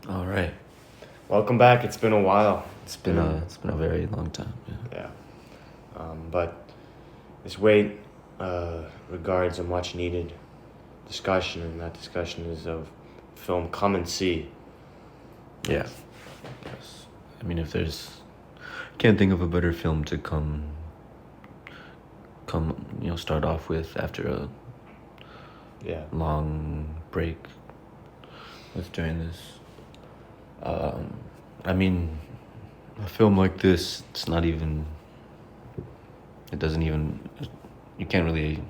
All right. Welcome back. It's been a while. It's been a very long time. Yeah. Yeah. But this wait regards a much needed discussion, and that discussion is of film Come and See. Yeah. Yes. I mean, if there's, can't think of a better film to start off with after a Yeah. long break with doing this. I mean, a film like this, it doesn't even, you can't really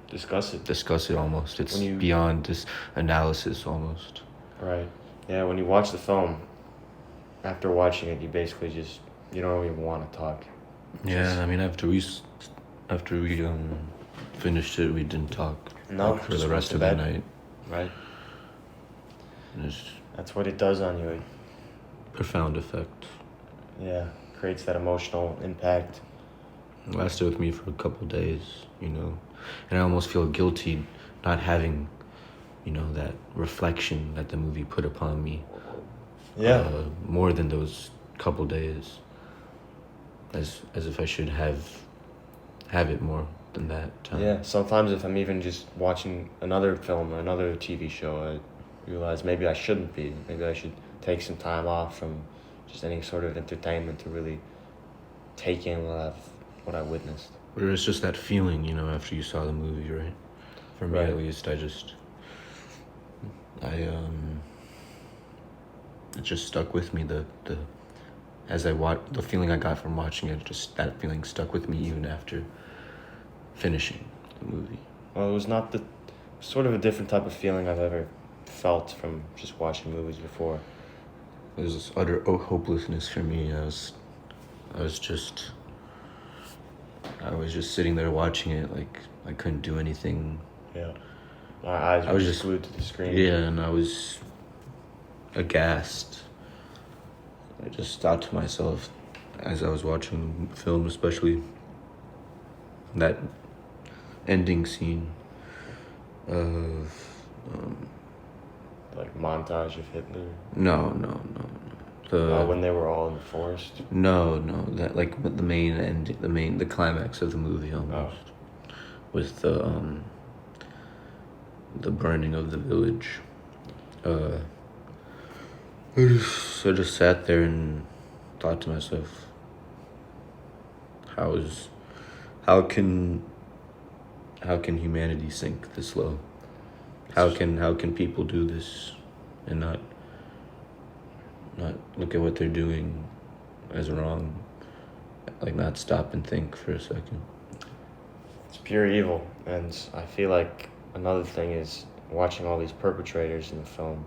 Discuss it. discuss it almost. It's When you- beyond this analysis almost. Right. Yeah, when you watch the film, after watching it, you don't even want to talk. Yeah, I mean, after we finished it, we didn't talk No, for just the went rest to of the bed. night. Right? And it's That's what it does on you. profound effect. Yeah. Creates that emotional impact. It lasted with me for a couple days, and I almost feel guilty not having, that reflection that the movie put upon me. Yeah. More than those couple days. As if I should have it more than that time. Yeah, sometimes if I'm even just watching another film or another TV show, I realize maybe I shouldn't be. Maybe I should take some time off from just any sort of entertainment to really take in what I witnessed. Or it's just that feeling, after you saw the movie, right? For me, Right. at least, it just stuck with me. The feeling I got from watching it, just that feeling stuck with me even after finishing the movie. Well, it was not the sort of a different type of feeling I've ever felt from just watching movies before. It was this utter hopelessness for me. I was just sitting there watching it, like I couldn't do anything. Yeah, my eyes I were was just just- glued to the screen. Yeah, and I was aghast. I just thought to myself, as I was watching the film, especially that ending scene of Like montage of Hitler. no. When they were all in the forest. No, that like the climax of the movie almost, with the burning of the village. I just sat there and thought to myself, how can humanity sink this low? How can people do this and not look at what they're doing as wrong? Like, not stop and think for a second. It's pure evil, and I feel like another thing is watching all these perpetrators in the film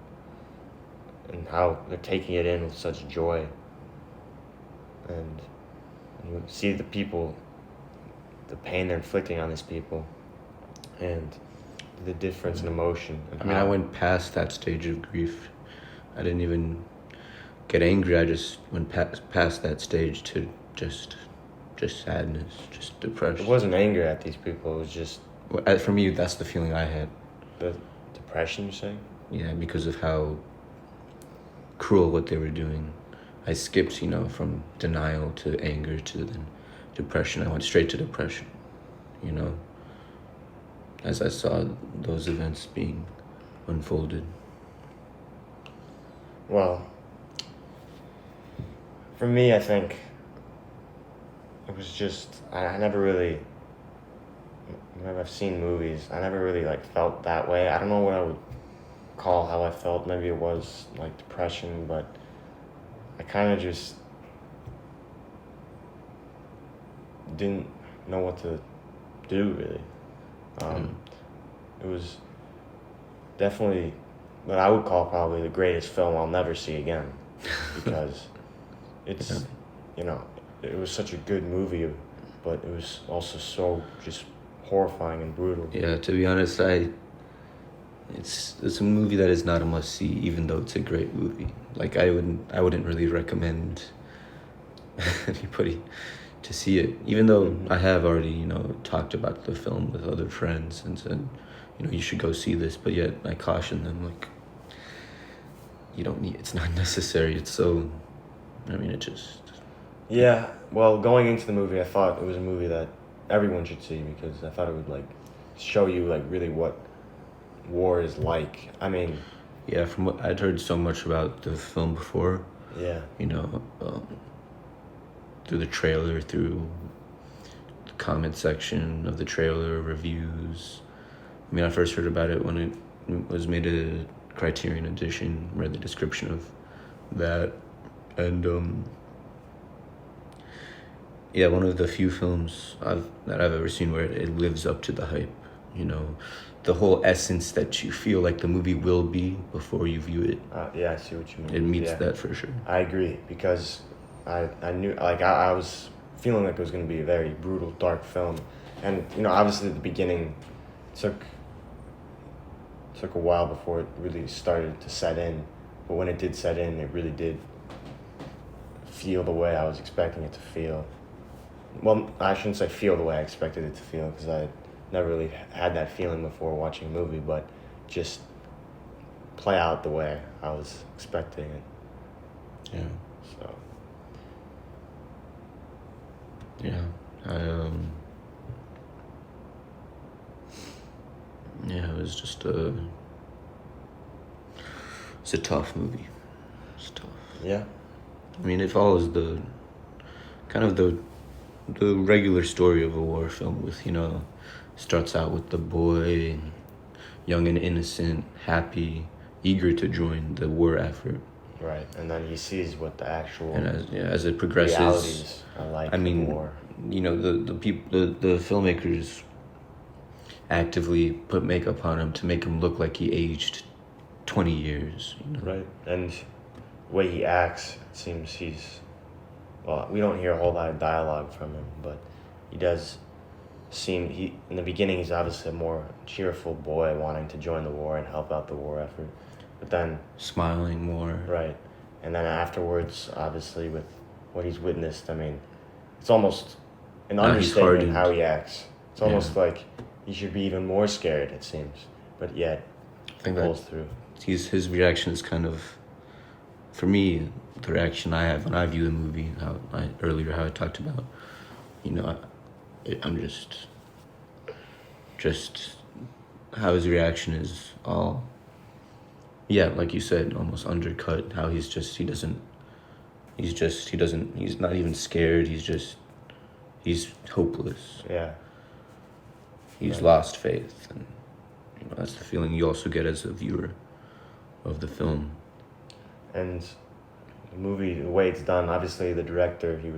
and how they're taking it in with such joy, and you see the people, the pain they're inflicting on these people, and the difference in emotion. And I mean, I went past that stage of grief. I didn't even get angry. I just went past that stage to just sadness, just depression. It wasn't anger at these people. It was just For me, that's the feeling I had. the depression. You say? Yeah, because of how cruel what they were doing. I skipped, from denial to anger to then depression. I went straight to depression, as I saw those events being unfolded. Well, for me, I think it was just I never really. Whenever I've seen movies, I never really felt that way. I don't know what I would call how I felt. Maybe it was like depression, but I kind of just didn't know what to do really. It was definitely what I would call probably the greatest film I'll never see again, because it's it was such a good movie, but it was also so just horrifying and brutal. Yeah, to be honest, it's a movie that is not a must see, even though it's a great movie. Like, I wouldn't really recommend anybody to see it, even though I have already talked about the film with other friends and said, you should go see this, but yet I caution them, like, you don't need. It's not necessary. It's so. I mean, it just. Yeah, well, going into the movie, I thought it was a movie that everyone should see because I thought it would like show you like really what war is like. I mean, Yeah, from what I'd heard so much about the film before, yeah, you know, through the trailer, through the comment section of the trailer, reviews. I mean, I first heard about it when it was made a Criterion edition, read the description of that, and yeah, one of the few films that I've ever seen where it lives up to the hype. You know, the whole essence that you feel like the movie will be before you view it. yeah, I see what you mean. It meets Yeah. that for sure. I agree because I knew like I was feeling like it was going to be a very brutal, dark film, and you know obviously the beginning took a while before it really started to set in, but when it did set in, it really did feel the way I was expecting it to feel. Well, I shouldn't say feel the way I expected it to feel because I never really had that feeling before watching a movie, but just play out the way I was expecting it. Yeah. So. Yeah, yeah, it was just it's a tough movie. It's tough. Yeah. I mean, it follows the kind of the regular story of a war film with, you know, starts out with the boy, young and innocent, happy, eager to join the war effort. Right, and then he sees what the actual And as it progresses, realities are like. I mean, of war. you know, the filmmakers actively put makeup on him to make him look like he aged 20 years. You know? Right, and the way he acts, it seems he's. Well, we don't hear a whole lot of dialogue from him, but he does seem in the beginning he's obviously a more cheerful boy wanting to join the war and help out the war effort, but then Smiling more. right, and then afterwards, obviously with what he's witnessed, I mean, it's almost an Now he's understatement hardened. how he acts. It's almost Yeah. like he should be even more scared. It seems, but yet I think pulls that through. his reaction is kind of, for me, the reaction I have when I view the movie. How I talked about, you know, I'm just how his reaction is all. Yeah, like you said, almost undercut. How he's not even scared. He's hopeless. Yeah, He's Right. lost faith, and you know, that's the feeling you also get as a viewer of the film. and the movie, the way it's done, obviously the director, he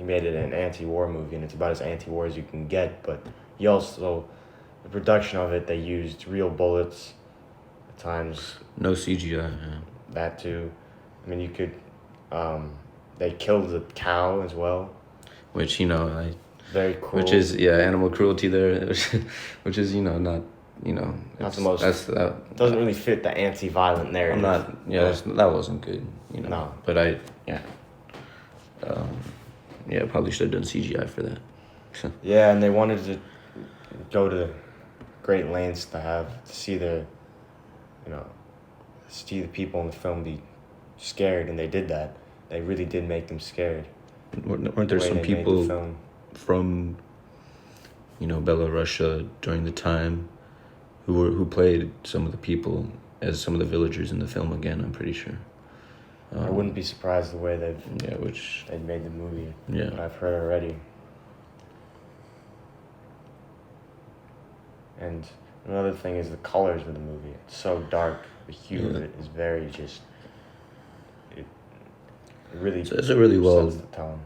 made it an anti-war movie, and it's about as anti-war as you can get. But he also, the production of it, they used real bullets. At times, No CGI. Yeah. that too. I mean, you could. They killed the cow as well. Which, you know, Very cruel. which is animal cruelty there, which is, you know, not, you know, Not the most- That's that. It doesn't really fit the anti-violent I'm narrative. not. Yeah, that wasn't good. You know. No. But probably should have done CGI for that. Yeah, and they wanted to go to great lengths to see the people in the film be scared, and they did that. They really did make them scared. Weren't the there way some they made the people film. from, you know, Belarusia during the time who played some of the people as some of the villagers in the film again, I'm pretty sure. I wouldn't be surprised the way they've made the movie. Yeah. What I've heard already. And another thing is the colors of the movie. It's so dark. The hue of Yeah. it is very just. It really. It's a really well sets the tone.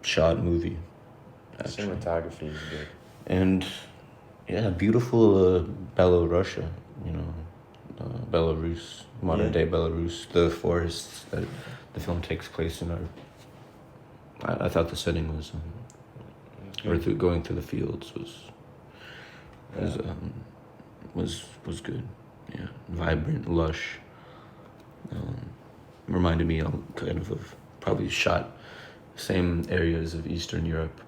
shot movie, actually. Cinematography is good. And yeah, beautiful Belarusia, you know, Belarus, modern day Belarus. The forests that the film takes place in are. I thought the setting was, going through the fields was good. Yeah, vibrant, lush. Reminded me kind of probably shot same areas of Eastern Europe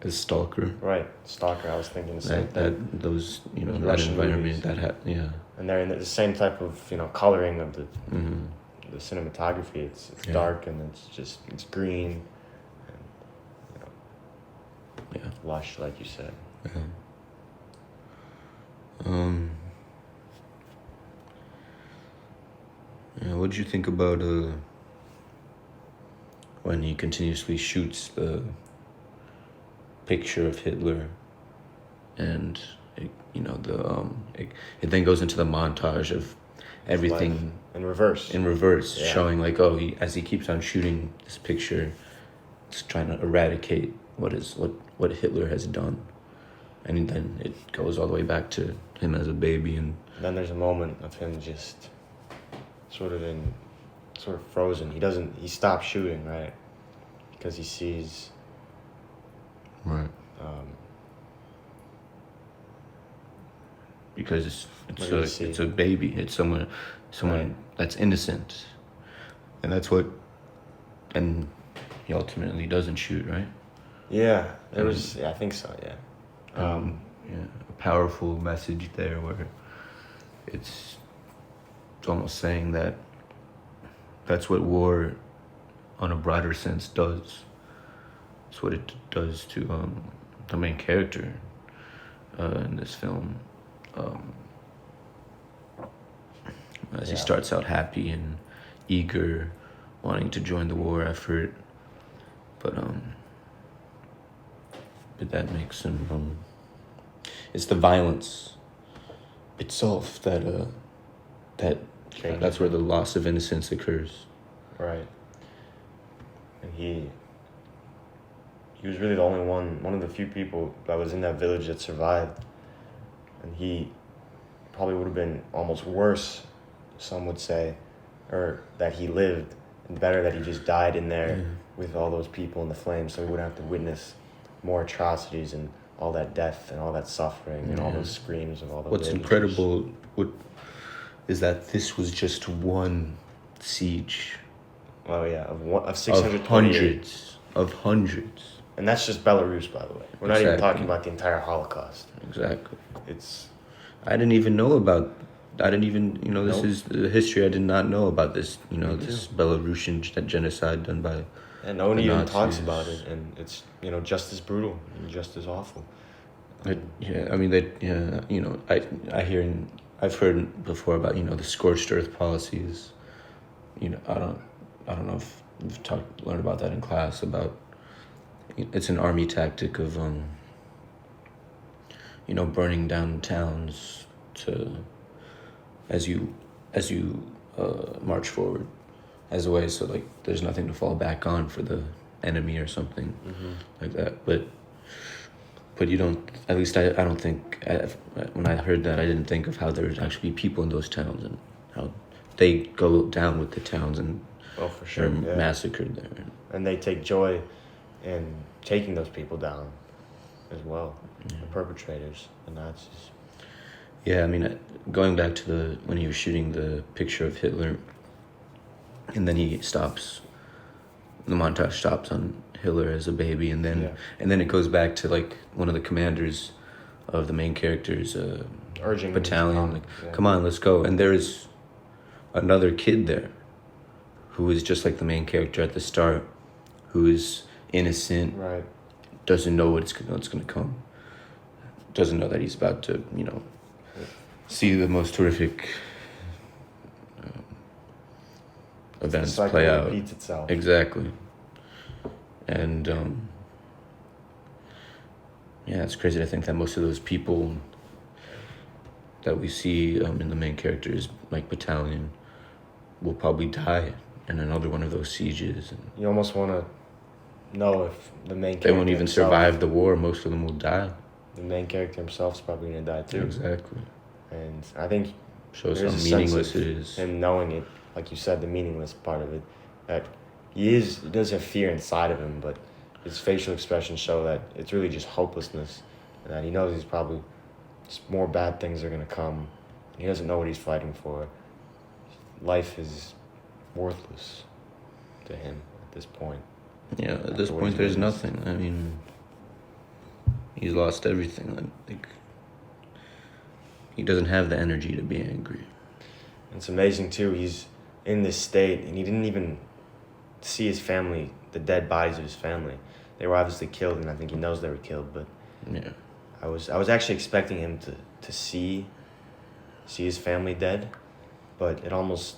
as Stalker. Right, Stalker. I was thinking the same thing. Those, you know, Those that Russian environment movies. yeah. And they're in the same type of coloring of the Mm-hmm. the cinematography. It's Yeah. dark and it's green, and Yeah. lush, like you said. Yeah. Um. Yeah, what did you think about when he continuously shoots the picture of Hitler, and it then goes into the montage of everything Life. In reverse. in reverse, Yeah. showing like as he keeps on shooting this picture, it's trying to eradicate what Hitler has done, and then it goes all the way back to him as a baby, and Then there's a moment of him just sort of frozen. He stops shooting, right? Because he sees right, um, because What do you see? it's a baby, it's someone Right. that's innocent, and he ultimately doesn't shoot, right? yeah, I think so, yeah. Yeah, a powerful message there where it's almost saying that that's what war, on a broader sense, does. It's what it does to the main character in this film. As he Yeah. starts out happy and eager, wanting to join the war effort, but that makes him. It's the violence itself that Changes. that's where the loss of innocence occurs. Right. And he was really the only one of the few people that was in that village that survived. And he probably would have been almost worse, some would say, or that he lived, and better that he just died in there Yeah. with all those people in the flames, so he wouldn't have to witness more atrocities and all that death and all that suffering and all Yeah. those screams of all the What's villagers. incredible is that this was just one siege Oh yeah, of of 628. hundreds. And that's just Belarus, by the way. We're not even Exactly. talking about the entire Holocaust. Exactly. It's I didn't even know about. I didn't even this Nope. is the history. I did not know about this. Me This too. Belarusian genocide done by. and no one The even talks Nazis. about it, and it's just as brutal and just as awful. Yeah, I mean that. Yeah, I've heard before about the scorched earth policies. I don't know if you've learned about that in class. About it's an army tactic of burning down towns to as you march forward, as a way so like there's nothing to fall back on for the enemy or something like that. But you don't. At least I don't think. When I heard that, I didn't think of how there'd actually be people in those towns and how they go down with the towns and Oh, for they're sure. Yeah. massacred there. And they take joy in taking those people down as well. The perpetrators, the Nazis. Yeah, I mean, going back to when he was shooting the picture of Hitler, and then he stops. The montage stops on Hitler as a baby, and then it goes back to like one of the commanders of the main character's Urging him to battalion, come. like, Yeah. come on, let's go. And there's another kid there who is just like the main character at the start, who is innocent, Right. doesn't know what's gonna come, doesn't know that he's about to see the most horrific events The cycle play out. repeats itself. Exactly. And yeah, it's crazy to think that most of those people that we see in the main character's like battalion will probably die in another one of those sieges, and You almost want to know if the main character they won't even himself- survive the war. Most of them will die. The main character himself's probably going to die too. Exactly. And I think Shows there's how a sense meaningless of it is. him knowing it, like you said, the meaningless part of it, that he does have fear inside of him, but his facial expressions show that it's really just hopelessness, and that he knows he's probably just more bad things are gonna come. He doesn't know what he's fighting for. Life is worthless to him at this point. Yeah, at this After what point, he's there's witnessed. nothing. I mean, he's lost everything. Like, he doesn't have the energy to be angry. It's amazing too. He's in this state, and he didn't even see his family, the dead bodies of his family. They were obviously killed, and I think he knows they were killed. But Yeah. I was actually expecting him to see his family dead, but it almost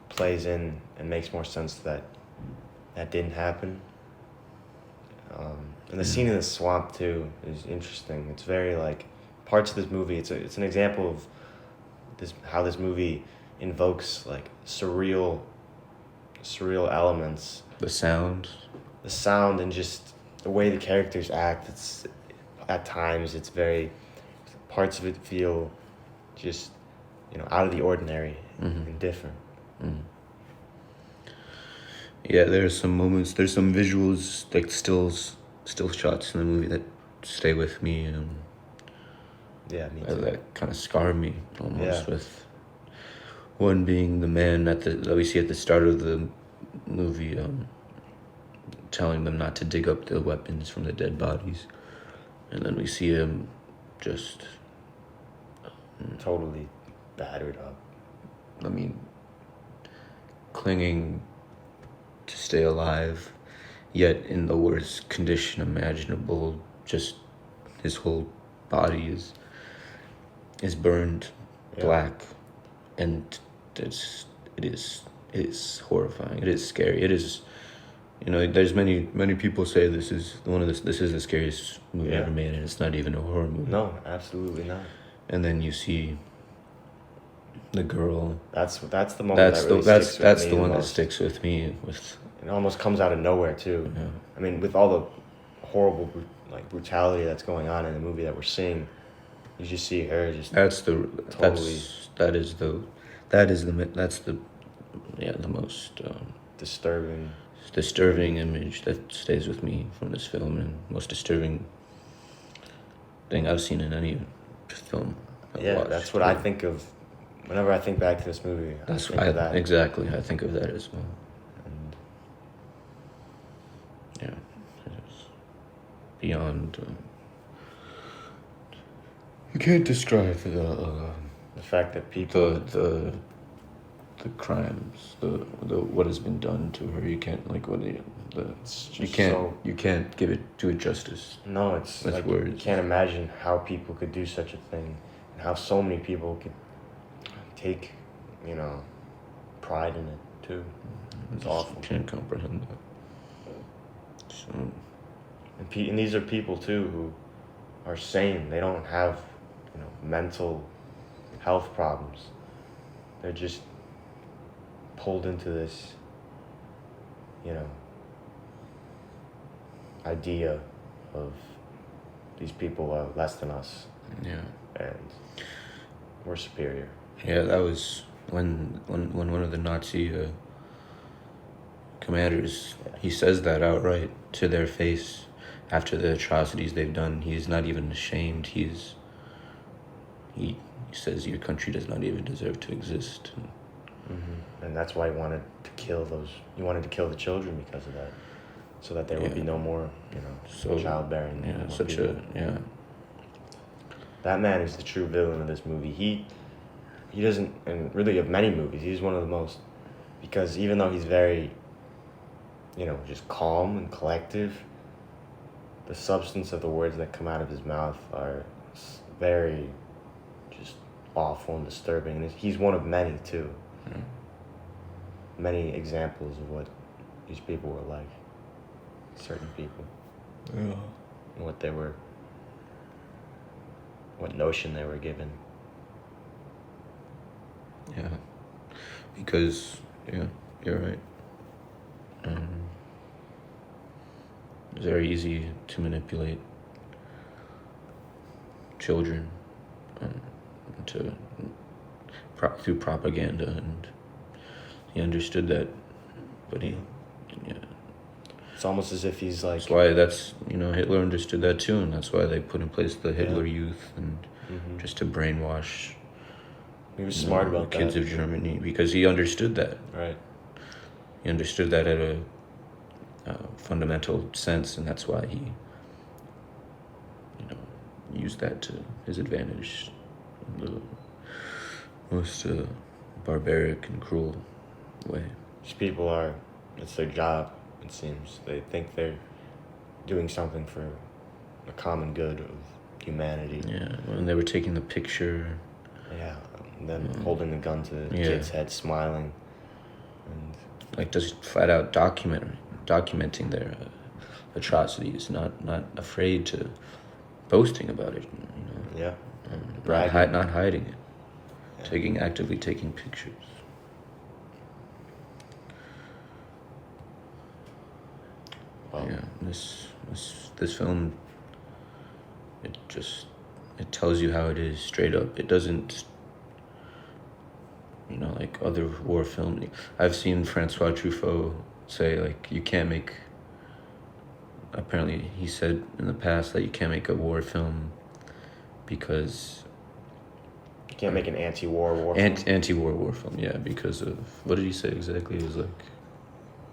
plays in and makes more sense that that didn't happen. And the scene in the swamp too is interesting. It's very like parts of this movie. It's an example of this how this movie invokes like surreal elements, The sound. the sound and just the way the characters act. It's at times it's very parts of it feel just out of the ordinary and different. Yeah, there's some moments, there's some visuals, like still shots in the movie that stay with me and Yeah, me too. that kind of scar me almost. Yeah. With one being the man that we see at the start of the movie, telling them not to dig up the weapons from the dead bodies, and then we see him just, Totally battered up. I mean, clinging to stay alive, yet in the worst condition imaginable. Just his whole body is burned black, and it is horrifying. It is scary. It is, there's many people say this is the scariest movie ever made, and it's not even a horror movie. No, absolutely not. And then you see the girl. That's the moment That's the one that sticks with me. It almost comes out of nowhere too. Yeah. I mean, with all the horrible brutality that's going on in the movie that we're seeing, you just see her just That's the totally the most disturbing image that stays with me from this film, and most disturbing thing I've seen in any film I've watched. That's what I think of whenever I think back to this movie. I think of that. Exactly. I think of that as well. And yeah, it's beyond. You can't describe the fact that people the crimes, the what has been done to her. You can't you can't do it justice. No, it's with like words. You can't imagine how people could do such a thing, and how so many people could take, pride in it too. It's awful. Can't comprehend that. So. And these are people too who are sane. They don't have, mental health problems. They're just pulled into this, idea of these people are less than us. Yeah. And we're superior. Yeah, that was when one of the Nazi commanders, he says that outright to their face after the atrocities they've done. He's not even ashamed. He says your country does not even deserve to exist. And that's why he wanted to kill the children because of that, so that there would be no more, childbearing. Yeah, That man is the true villain of this movie. He doesn't, and really of many movies, he's one of the most, because even though he's very, just calm and collective, the substance of the words that come out of his mouth are very just awful and disturbing. And he's one of many too. Yeah. Many examples of what these people were like. Certain people. Yeah. And what notion they were given. Yeah. Because, you're right. It's very easy to manipulate children through propaganda, and he understood that, but it's almost as if he's like... That's why Hitler understood that too, and that's why they put in place the Hitler Youth, and just to brainwash. He was smart about kids that. of Germany, because he understood that. Right. He understood that at a fundamental sense, and that's why he, used that to his advantage. The most barbaric and cruel way. These people it's their job, it seems. They think they're doing something for the common good of humanity. Yeah, when they were taking the picture. Yeah, and then holding the gun to the Yeah. kid's head, smiling. And Like just flat out documenting their atrocities, not afraid to boasting about it, yeah, not hiding it, Yeah. actively taking pictures. Well, Yeah, this film, it tells you how it is straight up. It doesn't, like other war films. I've seen Francois Truffaut say like you can't make. Apparently, he said in the past that you can't make a war film because you can't make an anti-war film. anti-war war film. Yeah, because of what did he say exactly? It was like.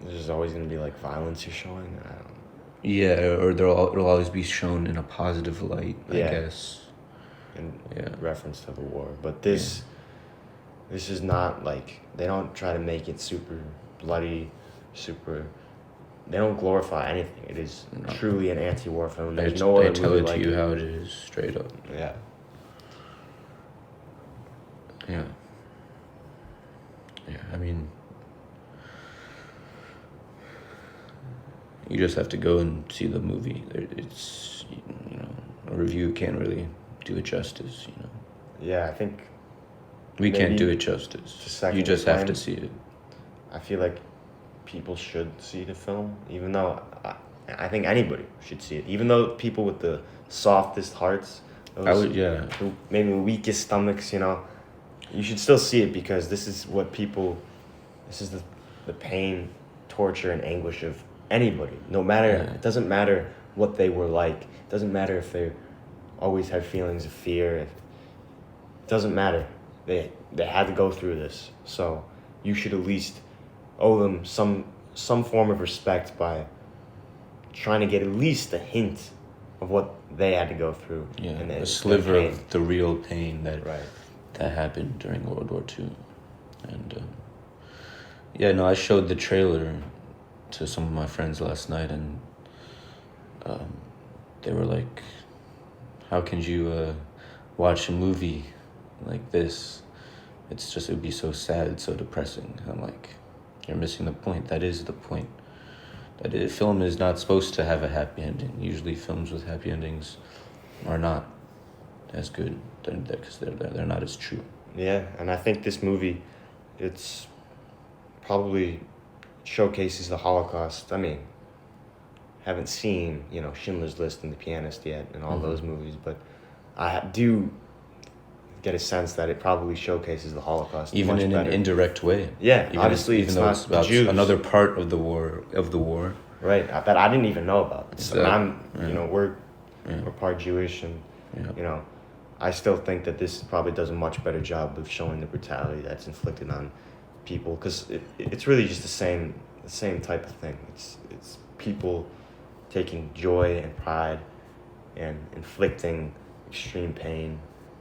There's always going to be like violence you're showing. I don't know. Yeah, or it'll always be shown in a positive light, I Yeah. guess. In Yeah. reference to the war. But this is not like, they don't try to make it super bloody, they don't glorify anything. It is No. truly an anti-war film. They There's no other tell movie it to like you it. how it is, straight up. Yeah. Yeah. Yeah, I mean, you just have to go and see the movie. It's, a review can't really do it justice, Yeah, I think We can't Maybe do it justice. to second You just your have to claim. see it. I feel like people should see the film, even though I think anybody should see it. Even though people with the softest hearts, those who maybe weakest stomachs, you should still see it, because this is the pain, torture, and anguish of anybody. No matter, Yeah. it doesn't matter what they were like. It doesn't matter if they always had feelings of fear. It doesn't matter. They had to go through this, so you should at least owe them some form of respect by trying to get at least a hint of what they had to go through. Yeah, and a their sliver pain. of the real pain that Right. that happened during World War II. And I showed the trailer to some of my friends last night, and they were like, how can you watch a movie like this? It would be so sad, so depressing. I'm like, you're missing the point. That is the point. Film is not supposed to have a happy ending. Usually films with happy endings are not as good, because they're not as true. Yeah, and I think this movie, it's probably showcases the Holocaust. I mean, haven't seen, Schindler's List and The Pianist yet and all those movies, but I do get a sense that it probably showcases the Holocaust Even much in better. an indirect way. Yeah, Even obviously even it's though not it's about the Jews. another part of the war. Right, that I didn't even know about. So Exactly. we're Yeah. part Jewish, and Yeah. I still think that this probably does a much better job of showing the brutality that's inflicted on people, because it's really just the same type of thing. It's people taking joy and pride and inflicting extreme pain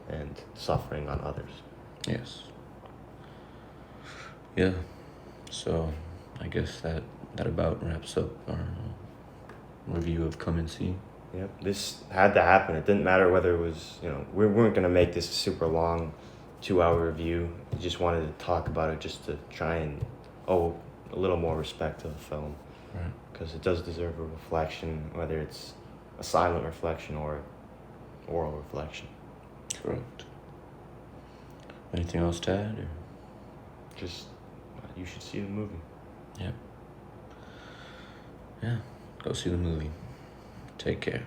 and suffering on others. Yes. Yeah. So, I guess that about wraps up our review of Come and See. Yep, this had to happen. It didn't matter whether it was, we weren't going to make this a super long 2-hour review. We just wanted to talk about it just to try and owe a little more respect to the film. Right. Because it does deserve a reflection, whether it's a silent reflection or oral reflection. Correct. Anything else to add? Or? Just, you should see the movie. Yep. Yeah. Go see the movie. Take care.